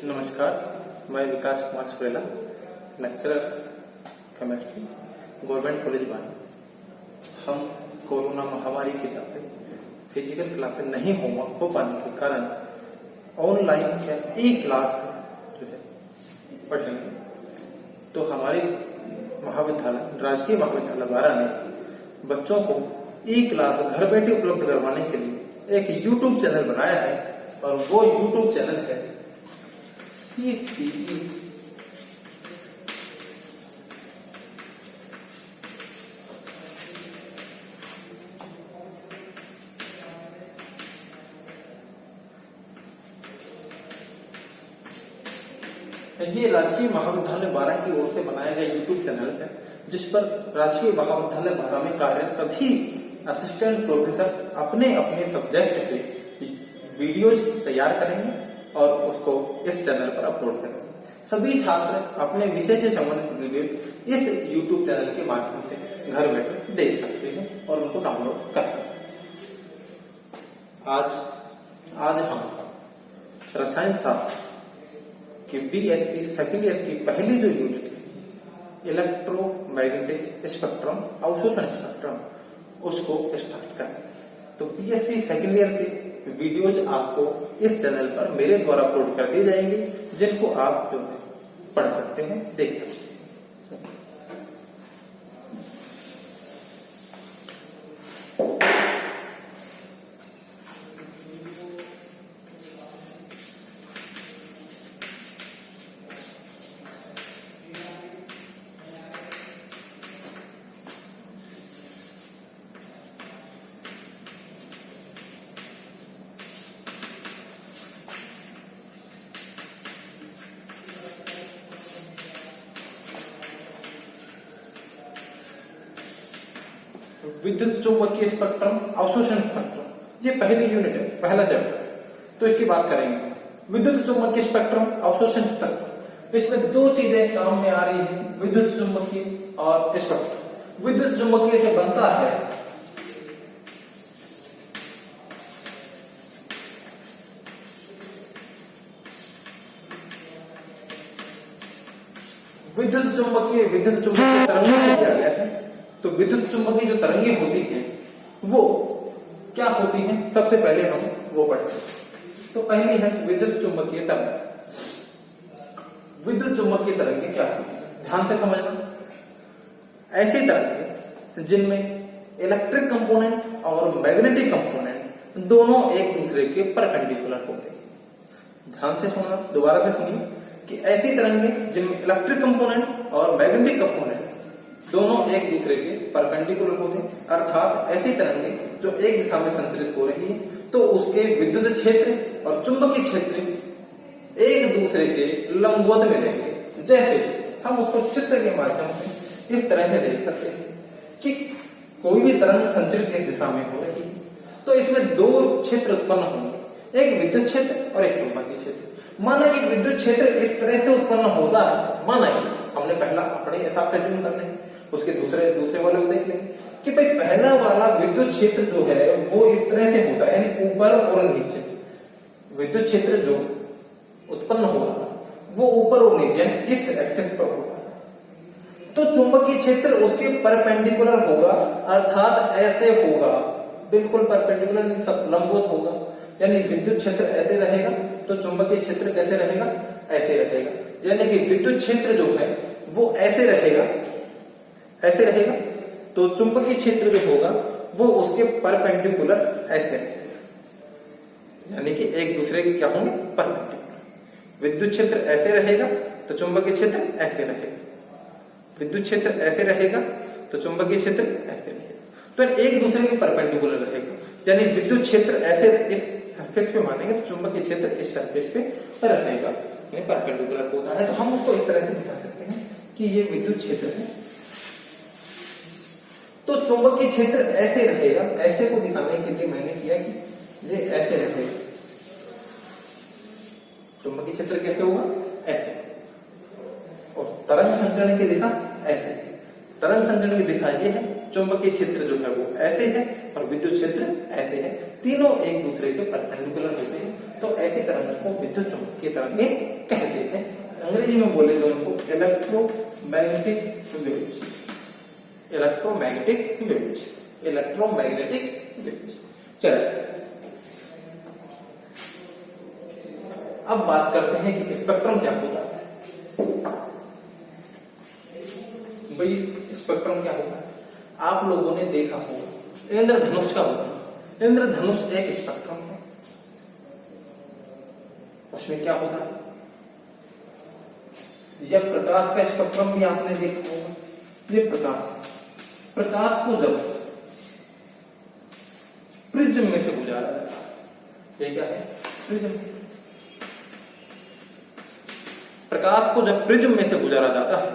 नमस्कार, मैं Vikas Kumar Surela, lecturer chemistry, government college Bani. हम कोरोना महामारी के चलते फिजिकल क्लासेस नहीं हो पाने के कारण ऑनलाइन या ई क्लास जो है पढ़ेंगे। तो हमारे महाविद्यालय राजकीय महाविद्यालय बारा ने बच्चों को ई क्लास घर बैठे उपलब्ध करवाने के लिए एक यूट्यूब चैनल बनाया है और वो यूट्यूब चैनल है CPE। ये राजकीय महाविद्यालय बारा की ओर से बनाया गया यूट्यूब चैनल है, जिस पर राजकीय महाविद्यालय बारा में कार्यरत सभी असिस्टेंट प्रोफेसर अपने अपने सब्जेक्ट के वीडियोज तैयार करेंगे और उसको इस चैनल पर अपलोड करेंगे। सभी छात्र अपने विषय से संबंधित वीडियो इस यूट्यूब चैनल के माध्यम से घर बैठे देख सकते हैं और उनको डाउनलोड कर सकते हैं। आज हम रसायन शास्त्र कि BSc सेकेंड ईयर की पहली जो यूनिट है इलेक्ट्रोमैग्नेटिक स्पेक्ट्रम अवशोषण स्पेक्ट्रम, उसको स्टार्ट करें। तो BSc सेकेंड ईयर के वीडियोज आपको इस चैनल पर मेरे द्वारा अपलोड कर दिए जाएंगे, जिनको आप जो है पढ़ सकते हैं, देख सकते हैं। विद्युत चुंबकीय स्पेक्ट्रम अवशोषण स्पेक्ट्रम, ये पहली यूनिट है, पहला चैप्टर। तो इसकी बात करेंगे। विद्युत चुंबकीय स्पेक्ट्रम अवशोषण स्पेक्ट्रम, इसमें दो चीजें काम में आ रही है, विद्युत चुंबकीय और स्पेक्ट्रम। विद्युत चुंबकीय से बनता है विद्युत चुंबकीय तरंगों से दिया गया है। तो विद्युत चुंबकीय जो तरंगें होती हैं वो क्या होती हैं, सबसे पहले हम वो पढ़ते हैं। तो पहली है विद्युत चुंबकीय तरंग। विद्युत चुंबकीय तरंगें क्या होती है, ध्यान से समझना। ऐसी तरंगें जिनमें इलेक्ट्रिक कंपोनेंट और मैग्नेटिक कंपोनेंट दोनों एक दूसरे के परपेंडिकुलर होते हैं। ध्यान से सुनना, दोबारा से सुनिए कि ऐसी तरंगें जिनमें इलेक्ट्रिक कंपोनेंट और मैग्नेटिक कंपोनेंट दोनों एक दूसरे के परपेंडिकुलर होते हैं, अर्थात ऐसी तरंगें जो एक दिशा में संचरित हो रही है तो उसके विद्युत क्षेत्र और चुंबकीय क्षेत्र एक दूसरे के लंबवत में रहेंगे। जैसे हम उसको चित्र के माध्यम से इस तरह से देख सकते हैं कि कोई भी तरंग संचरित एक दिशा में हो रही है तो इसमें दो क्षेत्र उत्पन्न होंगे, एक विद्युत क्षेत्र और एक चुंबकीय क्षेत्र। माना कि विद्युत क्षेत्र इस तरह से उत्पन्न होता है, माना कि हमने पहला अपने हिसाब से अध्ययन करने हैं, उसके दूसरे वाले को देख लेंगे कि भाई पहला वाला विद्युत क्षेत्र जो है वो इस तरह से होता है, यानी ऊपर और नीचे। विद्युत क्षेत्र जो उत्पन्न हो रहा है वो ऊपर और नीचे इस एक्सिस पर होगा। तो चुंबकीय क्षेत्र उसके परपेंडिकुलर होगा, अर्थात ऐसे होगा, बिल्कुल परपेंडिकुलर नहीं, सब लंबवत होगा। यानी विद्युत क्षेत्र ऐसे रहेगा तो चुंबकीय क्षेत्र कैसे रहेगा, ऐसे रहेगा। यानी कि विद्युत क्षेत्र जो है वो ऐसे रहेगा तो चुंबकीय क्षेत्र जो होगा वो उसके परपेंडिकुलर ऐसे रहेगा, यानी कि एक दूसरे के क्या होंगे, परपेंडिकुलर। विद्युत क्षेत्र ऐसे रहेगा तो चुंबकीय क्षेत्र ऐसे रहेगा, विद्युत क्षेत्र ऐसे रहेगा तो चुंबकीय क्षेत्र ऐसे रहेगा, तो एक दूसरे के परपेंडिकुलर रहेगा। यानी विद्युत क्षेत्र ऐसे इस सरफेस पे मानेंगे तो चुंबकीय क्षेत्र इस सरफेस पे रहेगा, यानी परपेंडिकुलर होता है। तो हम उसको इस तरह से दिखा सकते हैं कि ये विद्युत क्षेत्र है तो चुंबकीय क्षेत्र ऐसे रहेगा। ऐसे को दिखाने के लिए मैंने किया कि ये ऐसे रहेगा, चुंबकीय क्षेत्र कैसे होगा, ऐसे। और तरंग संचरण की दिशा ऐसे। तरंग संचरण की दिशा ये है, चुंबकीय क्षेत्र जो है वो ऐसे है और विद्युत क्षेत्र ऐसे है, तीनों एक दूसरे के परपेंडिकुलर होते हैं। तो ऐसी तरंगों को विद्युत चुंबकीय तरंगें कहते हैं। अंग्रेजी में बोले तो उनको electromagnetic waves, electromagnetic waves, electromagnetic waves. चलिए अब बात करते हैं कि स्पेक्ट्रम क्या होता है। भाई स्पेक्ट्रम क्या होता है? आप लोगों ने देखा होगा इंद्रधनुष का होता है। इंद्रधनुष एक स्पेक्ट्रम है। उसमें क्या होता है? जब प्रकाश का स्पेक्ट्रम भी आपने देखा होगा। ये प्रकाश को जब प्रिज्म में से गुजारा जाता है, ये क्या है? प्रिज्म। प्रकाश को जब प्रिज्म में से गुजारा जाता है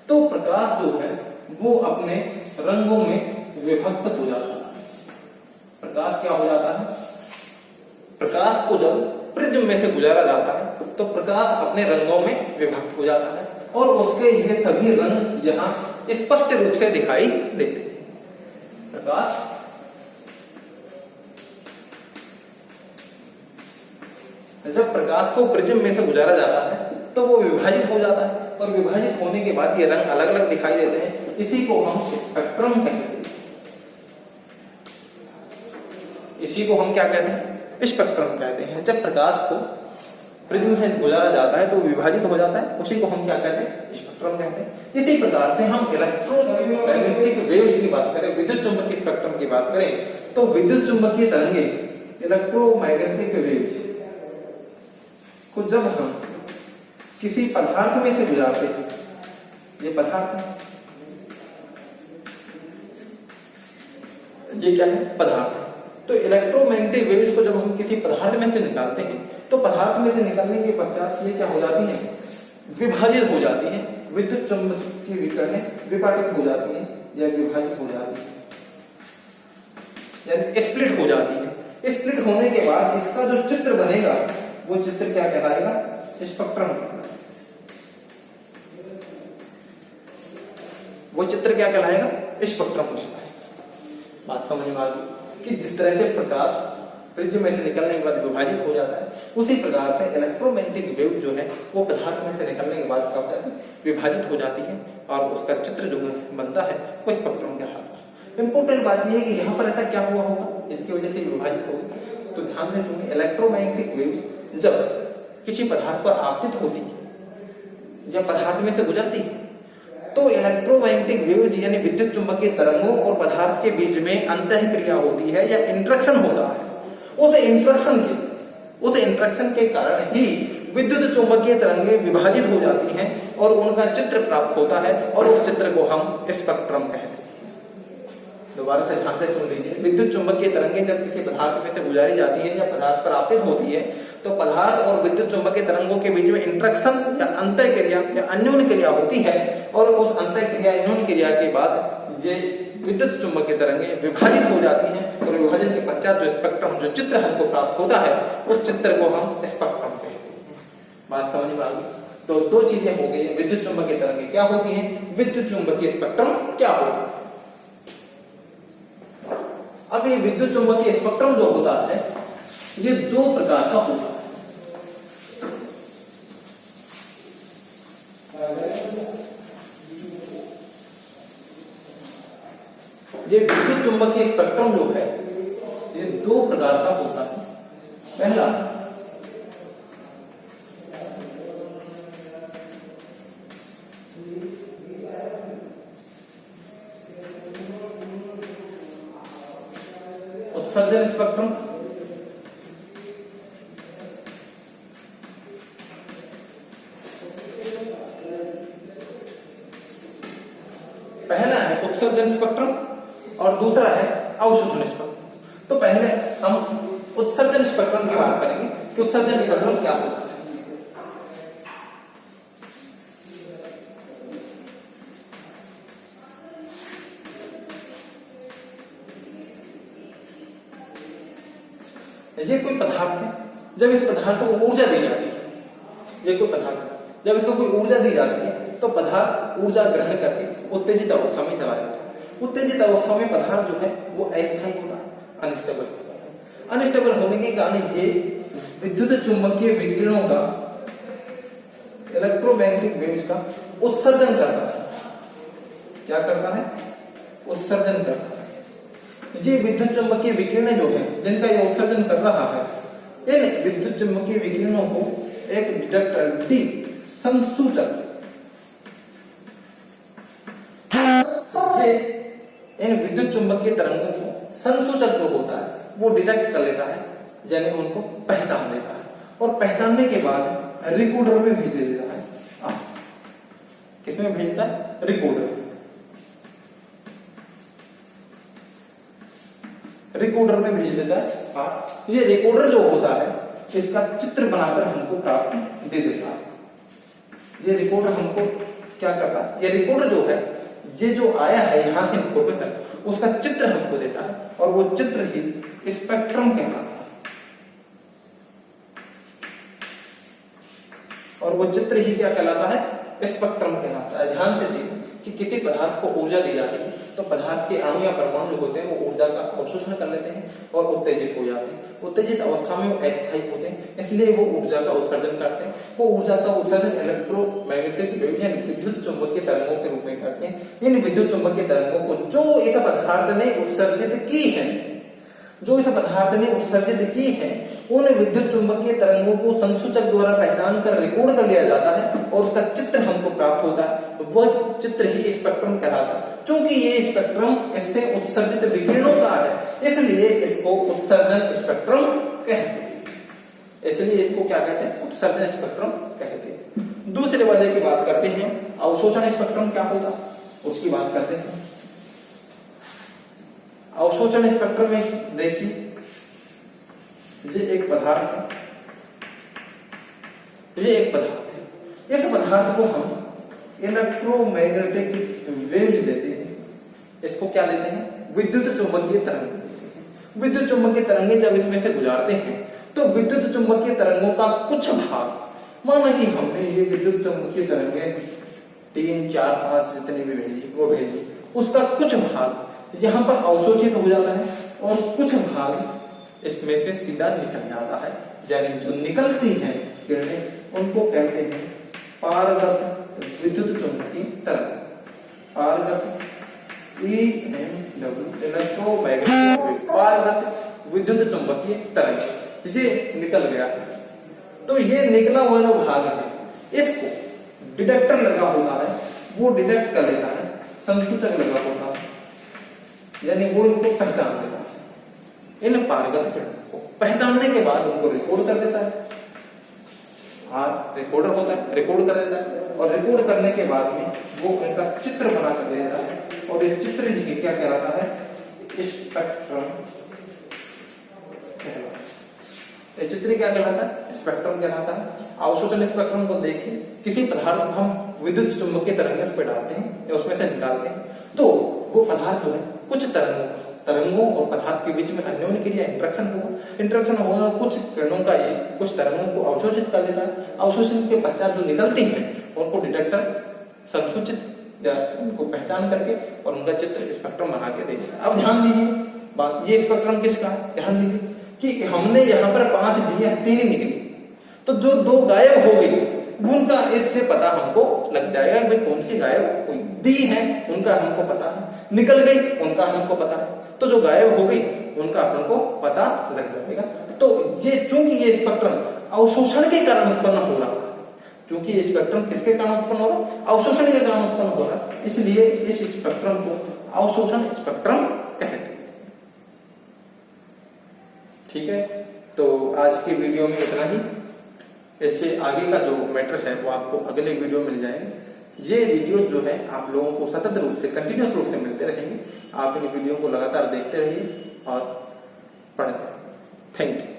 तो प्रकाश जो है वो अपने रंगों में विभक्त हो जाता है। प्रकाश क्या हो जाता है? प्रकाश को जब प्रिज्म में से गुजारा जाता है तो प्रकाश अपने रंगों में विभक्त हो जाता है और उसके ये सभी रंग यहां स्पष्ट रूप से दिखाई देते हैं। प्रकाश जब प्रकाश को प्रिज्म में से गुजारा जाता है तो वो विभाजित हो जाता है और विभाजित होने के बाद ये रंग अलग अलग दिखाई देते हैं। इसी को हम स्पेक्ट्रम कहते हैं। इसी को हम क्या कहते हैं? स्पेक्ट्रम कहते हैं। जब प्रकाश को प्रिज्म से गुजारा जाता है तो विभाजित हो जाता है, उसी को हम क्या कहते हैं? स्पेक्ट्रम कहते हैं। इसी प्रकार से हम इलेक्ट्रोमैग्नेटिक वेव्स की बात करें, विद्युत चुंबकीय स्पेक्ट्रम की बात करें तो विद्युत चुंबकीय तरंगे इलेक्ट्रोमैग्नेटिक वेव्स को जब हम किसी पदार्थ में से गुजारते हैं, ये पदार्थ है, ये क्या है? पदार्थ है। तो इलेक्ट्रोमैग्नेटिक वेव्स को जब हम किसी पदार्थ में से निकालते हैं तो पदार्थ में से निकलने के पश्चात ये क्या हो जाती है? विभाजित हो जाती है। विद्युत चुंबकीय विकिरणें विपाटित हो जाती हैं या विभाजित हो जाती है, यानी स्प्लिट हो जाती है। स्प्लिट होने के बाद इसका जो चित्र बनेगा वो चित्र क्या कहलाएगा? स्पेक्ट्रम। वो चित्र क्या कहलाएगा? स्पेक्ट्रम कहलाएगा। बात समझ में आ गई कि जिस तरह से प्रकाश प्रिज्म में से निकलने के बाद विभाजित हो जाता है, उसी प्रकार से इलेक्ट्रोमैग्नेटिक वेव जो है वो पदार्थ में से निकलने के बाद क्या होता है? विभाजित हो जाती है और उसका चित्र जो बनता है वो स्पेक्ट्रम कहलाता है। इंपॉर्टेंट बात यह है कि यहाँ पर ऐसा क्या हुआ होगा, इसकी वजह से विभाजित होगी। तो ध्यान से सुनिए, इलेक्ट्रोमैग्नेटिक वेव जब किसी पदार्थ पर आपतित होती है या पदार्थ में से गुजरती है तो इलेक्ट्रोमैग्नेटिक वेव्स यानी विद्युत चुंबकीय तरंगों और पदार्थ के बीच में अंतःक्रिया होती है या इंटरेक्शन होता है। उस इंटरेक्शन के कारण ही विद्युत चुंबकीय तरंगें विभाजित हो जाती हैं और उनका चित्र प्राप्त होता है और उस चित्र को हम स्पेक्ट्रम कहते हैं। दोबारा से ध्यान से सुन लीजिए, विद्युत चुंबकीय तरंगें जब किसी पदार्थ में से गुजारी जाती है या पदार्थ पर आपतित होती है तो पदार्थ और विद्युत चुंबकीय तरंगों के बीच में इंटरेक्शन या अंतःक्रिया या अन्योन्य क्रिया होती है और उस अंतःक्रिया अन्योन्य क्रिया के बाद ये विद्युत चुंबकीय तरंगें विभाजित हो जाती हैं और विभाजन के पश्चात जो स्पेक्ट्रम, जो चित्र हमको प्राप्त होता है उस चित्र को हम स्पेक्ट्रम कहते हैं। बात समझ में आ गई? तो दो चीजें हो गई, विद्युत चुंबकीय तरंगें क्या होती हैं, विद्युत चुंबकीय स्पेक्ट्रम क्या होता है। अब ये विद्युत चुंबकीय स्पेक्ट्रम जो होता है ये दो प्रकार का होता है। ये विद्युत चुंबकीय स्पेक्ट्रम जो है ये दो प्रकार का होता है। पहला उत्सर्जन स्पेक्ट्रम, पहला है उत्सर्जन स्पेक्ट्रम और दूसरा है अवशोषण स्पेक्ट्रम। तो पहले हम उत्सर्जन स्पेक्ट्रम की बात करेंगे कि उत्सर्जन स्पेक्ट्रम क्या होता है। ये कोई पदार्थ है, जब इस पदार्थ को ऊर्जा दी जाती है, ये कोई पदार्थ जब इसको कोई ऊर्जा दी जाती है तो पदार्थ ऊर्जा ग्रहण करके उत्तेजित अवस्था में चला जाता है। उत्तेजित अवस्था में पदार्थ जो है वो अस्थायी होता है, अनस्टेबल होता है। अनस्टेबल होने के कारण ये विद्युत चुंबकीय विकिरणों का इलेक्ट्रोमैग्नेटिक वेव्स का उत्सर्जन करता है। क्या करता है? उत्सर्जन करता है। ये विद्युत चुंबकीय विकिरण जो है जिनका ये उत्सर्जन कर रहा है, इन विद्युत चुंबकीय विकिरणों को एक डिटेक्टर डी संसूचक, इन विद्युत चुंबकीय तरंगों को संसूचक जो होता है वो डिटेक्ट कर लेता है, यानी उनको पहचान लेता है, और पहचानने के बाद रिकॉर्डर में भेज देता है। किसमें भेजता है? रिकॉर्डर। रिकॉर्डर में भेज देता है। ये रिकॉर्डर जो होता है इसका चित्र बनाकर हमको प्राप्त दे देता है। ये रिकॉर्डर हमको क्या करता है? ये रिकॉर्डर जो है, ये जो आया है यहां से इनपुट तक, उसका चित्र हमको देता है, और वो चित्र ही स्पेक्ट्रम कहलाता है। और वो चित्र ही क्या कहलाता है? स्पेक्ट्रम कहलाता है। ध्यान से देखो कि किसी पदार्थ को ऊर्जा दी जाती है तो पदार्थ के अणु या परमाणु जो होते हैं वो ऊर्जा का अवशोषण कर लेते हैं और उत्तेजित हो जाते हैं। उत्तेजित अवस्था में वो अस्थायी होते हैं, इसलिए वो ऊर्जा का उत्सर्जन करते हैं। वो ऊर्जा का उत्सर्जन इलेक्ट्रोमैग्नेटिक वेव यानी विद्युत चुंबकीय तरंगों के रूप में करते हैं। इन विद्युत चुंबकीय तरंगों को जो इस पदार्थ ने उत्सर्जित की है, उन विद्युत चुंबकीय तरंगों को संसूचक द्वारा पहचान कर रिकॉर्ड कर लिया जाता है और उसका चित्र हमको प्राप्त होता है। वह चित्र ही स्पेक्ट्रम कहलाता है। चूंकि ये स्पेक्ट्रम इससे उत्सर्जित विकिरणों का है, इसलिए इसको उत्सर्जन स्पेक्ट्रम कहते हैं। इसलिए इसको क्या कहते हैं? उत्सर्जन स्पेक्ट्रम कहते हैं। दूसरे वाले की बात करते हैं, अवशोषण स्पेक्ट्रम क्या होगा उसकी बात करते हैं। अवशोषण स्पेक्ट्रम में देखिए, ये एक पदार्थ है, इस पदार्थ को हम इलेक्ट्रोमैग्नेटिक वेव्स देते हैं। इसको क्या देते हैं? विद्युत चुंबकीय तरंग देते हैं। विद्युत चुंबकीय तरंगे जब इसमें से गुजारते हैं तो विद्युत चुंबकीय तरंगों का कुछ भाग, माना कि हमने ये विद्युत चुंबकीय तरंगे 3, 4, 5 जितनी भी भेजी, उसका कुछ भाग यहाँ पर अवशोषित हो जाता है और कुछ भाग इसमें से सीधा निकल जाता है। यानी जो निकलती है किरणें उनको कहते हैं पारगत विद्युत चुंबकीय तरंग। पारगत इलेक्ट्रोमैग्नेटिक पारगत विद्युत चुंबकीय तरंग। ये निकल गया है, तो ये निकला हुआ जो भाग है इसको डिटेक्टर लगा होता है, वो डिटेक्ट कर लेता है। संसूचक लगा होता है, यानी वो इनको पहचान लेता है। इन पारगत किरणों को पहचानने के बाद उनको रिकॉर्ड कर देता है। रिकॉर्डर होता है, रिकॉर्ड कर देता है, और रिकॉर्ड करने के बाद में वो इनका चित्र बना कर देता है। और ये चित्र जी क्या कहलाता है? स्पेक्ट्रम कहलाता है। ये चित्र क्या कहलाता है? स्पेक्ट्रम कहलाता है। अवशोषण स्पेक्ट्रम को देखिए, किसी पदार्थ को हम विद्युत चुंबकीय तरंगे उस पर डालते हैं या उसमें से निकालते हैं, तो वो पदार्थ जो है कुछ तरंगों और पदार्थ के बीच में अन्योन्य क्रिया इंटरेक्शन होगा। कुछ किरणों का एक कुछ तरंगों को अवशोषित कर लेता है। अवशोषण के पश्चात जो निकलती है उनको डिटेक्टर संसूचित या उनको पहचान करके और उनका चित्र स्पेक्ट्रम बना के देता है। अब ध्यान दीजिए बात, ये स्पेक्ट्रम किसका है? ध्यान दीजिए कि हमने यहाँ पर 5 दिए, 3 निकली, तो जो 2 गायब हो गई उनका इससे पता हमको लग जाएगा भाई कौन सी गायब हुई। दी है उनका हमको पता है, निकल गई उनका हमको पता है, तो जो गायब हो गई उनका अपन को पता लग जाएगा। तो ये चूंकि ये स्पेक्ट्रम अवशोषण के कारण उत्पन्न हो रहा है, क्योंकि ये स्पेक्ट्रम किसके कारण उत्पन्न हो रहा है? अवशोषण के कारण उत्पन्न हो रहा है, इसलिए इस स्पेक्ट्रम को अवशोषण स्पेक्ट्रम कहते हैं। ठीक है, तो आज की वीडियो में इतना ही। इससे आगे का जो मैटर है वो आपको अगले वीडियो मिल जाएंगे। ये वीडियो जो है आप लोगों को सतत रूप से, कंटिन्यूअस रूप से मिलते रहेंगे। आप इन वीडियो को लगातार देखते रहिए और पढ़ते रहिए। Thank you.